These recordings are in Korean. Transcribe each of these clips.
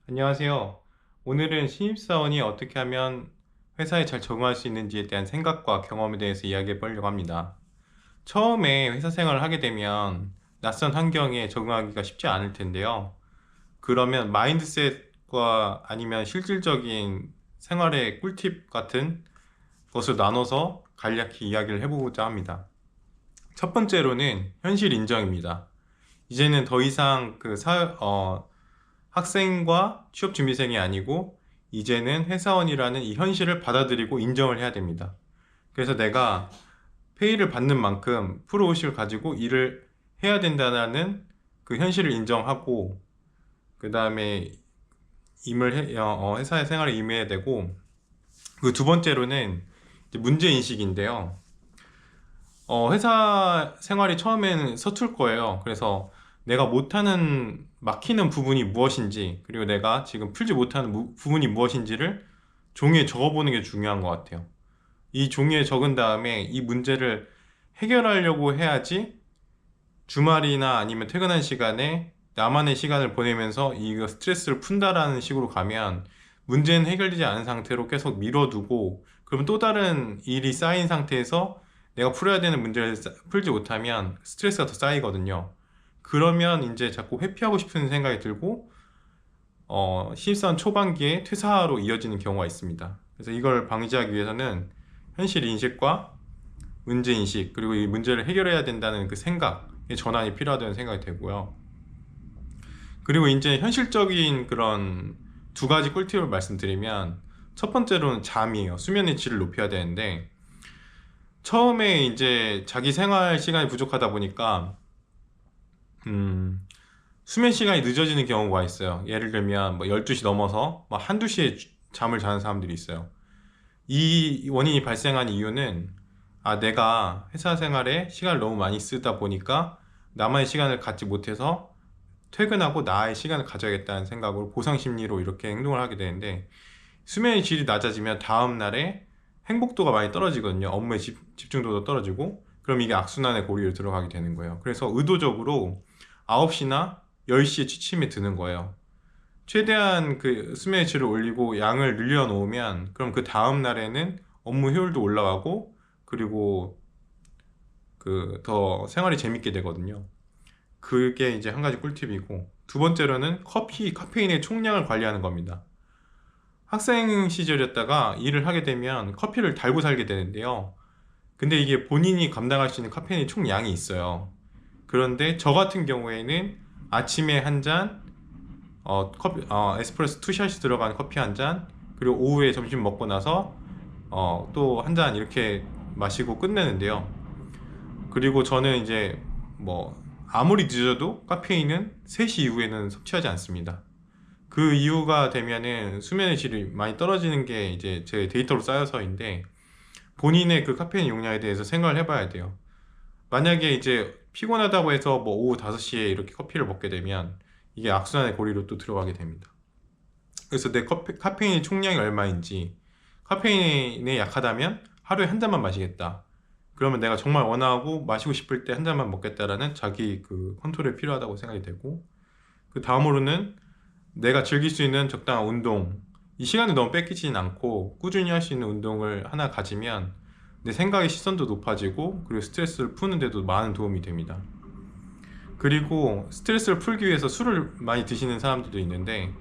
안녕하세요. 오늘은 신입사원이 어떻게 하면 회사에 잘 적응할 수 있는지에 대한 생각과 경험에 대해서 이야기해 보려고 합니다. 처음에 회사 생활을 하게 되면 낯선 환경에 적응하기가 쉽지 않을 텐데요. 그러면 마인드셋과 아니면 실질적인 생활의 꿀팁 같은 것을 나눠서 간략히 이야기를 해보고자 합니다. 첫 번째로는 현실 인정입니다. 이제는 더 이상 학생과 취업준비생이 아니고 이제는 회사원이라는 이 현실을 받아들이고 인정을 해야 됩니다. 그래서 내가 페이를 받는 만큼 프로의식을 가지고 일을 해야 된다는 그 현실을 인정하고 그 다음에 회사의 생활에 임해야 되고, 그 두 번째로는 이제 문제인식인데요. 회사 생활이 처음에는 서툴 거예요. 그래서 내가 못하는, 막히는 부분이 무엇인지, 그리고 내가 지금 풀지 못하는 부분이 무엇인지를 종이에 적어보는 게 중요한 것 같아요. 이 종이에 적은 다음에 이 문제를 해결하려고 해야지 주말이나 아니면 퇴근한 시간에 나만의 시간을 보내면서 이거 스트레스를 푼다라는 식으로 가면 문제는 해결되지 않은 상태로 계속 미뤄두고, 그러면 또 다른 일이 쌓인 상태에서 내가 풀어야 되는 문제를 풀지 못하면 스트레스가 더 쌓이거든요. 그러면 이제 자꾸 회피하고 싶은 생각이 들고 신입사원 초반기에 퇴사로 이어지는 경우가 있습니다. 그래서 이걸 방지하기 위해서는 현실 인식과 문제 인식, 그리고 이 문제를 해결해야 된다는 그 생각의 전환이 필요하다는 생각이 되고요. 그리고 이제 현실적인 그런 두 가지 꿀팁을 말씀드리면, 첫 번째로는 잠이에요. 수면의 질을 높여야 되는데, 처음에 이제 자기 생활 시간이 부족하다 보니까 수면 시간이 늦어지는 경우가 있어요. 예를 들면 뭐 12시 넘어서 막 한두 시에 잠을 자는 사람들이 있어요. 이 원인이 발생한 이유는, 내가 회사 생활에 시간을 너무 많이 쓰다 보니까 나만의 시간을 갖지 못해서 퇴근하고 나의 시간을 가져야겠다는 생각으로 보상 심리로 이렇게 행동을 하게 되는데, 수면의 질이 낮아지면 다음 날에 행복도가 많이 떨어지거든요. 업무의 집중도도 떨어지고, 그럼 이게 악순환의 고리로 들어가게 되는 거예요. 그래서 의도적으로 9시나 10시에 취침이 드는 거예요. 최대한 그 수면의 질을 올리고 양을 늘려 놓으면, 그럼 그 다음 날에는 업무 효율도 올라가고, 그리고 그 더 생활이 재밌게 되거든요. 그게 이제 한 가지 꿀팁이고, 두 번째로는 카페인의 총량을 관리하는 겁니다. 학생 시절이었다가 일을 하게 되면 커피를 달고 살게 되는데요. 근데 이게 본인이 감당할 수 있는 카페인의 총량이 있어요. 그런데 저 같은 경우에는 아침에 한 잔, 에스프레소 투샷이 들어간 커피 한 잔, 그리고 오후에 점심 먹고 나서 또 한 잔 이렇게 마시고 끝내는데요. 그리고 저는 이제 뭐 아무리 늦어도 카페인은 3시 이후에는 섭취하지 않습니다. 그 이유가 되면은 수면의 질이 많이 떨어지는 게 이제 제 데이터로 쌓여서인데, 본인의 그 카페인 용량에 대해서 생각을 해봐야 돼요. 만약에 이제 피곤하다고 해서 뭐 오후 5시에 이렇게 커피를 먹게 되면 이게 악순환의 고리로 또 들어가게 됩니다. 그래서 내 카페인의 총량이 얼마인지, 카페인에 약하다면 하루에 한 잔만 마시겠다. 그러면 내가 정말 원하고 마시고 싶을 때 한 잔만 먹겠다라는 자기 그 컨트롤이 필요하다고 생각이 되고, 그 다음으로는 내가 즐길 수 있는 적당한 운동, 이 시간을 너무 뺏기진 않고 꾸준히 할 수 있는 운동을 하나 가지면 내 생각의 시선도 높아지고, 그리고 스트레스를 푸는데도 많은 도움이 됩니다. 그리고 스트레스를 풀기 위해서 술을 많이 드시는 사람들도 있는데,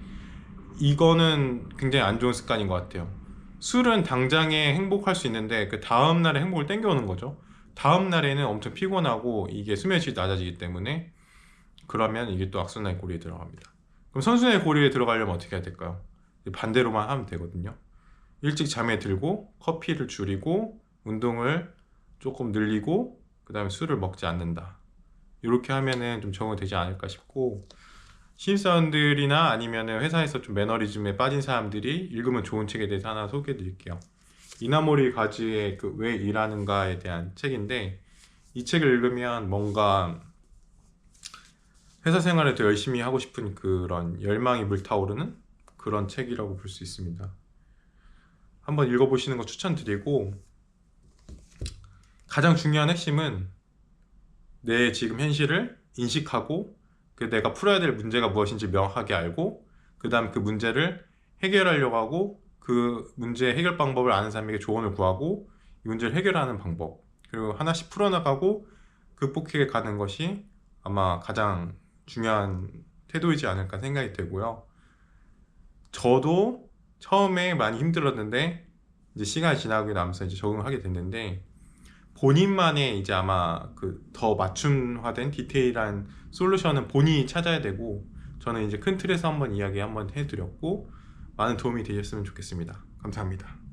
이거는 굉장히 안 좋은 습관인 것 같아요. 술은 당장에 행복할 수 있는데 그 다음 날에 행복을 땡겨오는 거죠. 다음 날에는 엄청 피곤하고 이게 수면의 질이 낮아지기 때문에, 그러면 이게 또 악순환의 고리에 들어갑니다. 그럼 선순환의 고리에 들어가려면 어떻게 해야 될까요? 반대로만 하면 되거든요. 일찍 잠에 들고 커피를 줄이고 운동을 조금 늘리고 그 다음에 술을 먹지 않는다. 이렇게 하면은 좀 적응이 되지 않을까 싶고, 신입사원들이나 아니면 회사에서 좀 매너리즘에 빠진 사람들이 읽으면 좋은 책에 대해서 하나 소개해 드릴게요. 이나모리 가즈의 그 왜 일하는가에 대한 책인데, 이 책을 읽으면 뭔가 회사 생활에 더 열심히 하고 싶은 그런 열망이 불타오르는 그런 책이라고 볼 수 있습니다. 한번 읽어보시는 거 추천드리고, 가장 중요한 핵심은 내 지금 현실을 인식하고 그 내가 풀어야 될 문제가 무엇인지 명확하게 알고, 그 다음 그 문제를 해결하려고 하고 그 문제 해결 방법을 아는 사람에게 조언을 구하고 이 문제를 해결하는 방법, 그리고 하나씩 풀어나가고 극복해 가는 것이 아마 가장 중요한 태도이지 않을까 생각이 되고요. 저도 처음에 많이 힘들었는데 이제 시간이 지나고 나면서 이제 적응을 하게 됐는데, 본인만의 이제 아마 그 더 맞춤화된 디테일한 솔루션은 본인이 찾아야 되고, 저는 이제 큰 틀에서 한번 이야기 한번 해드렸고 많은 도움이 되셨으면 좋겠습니다. 감사합니다.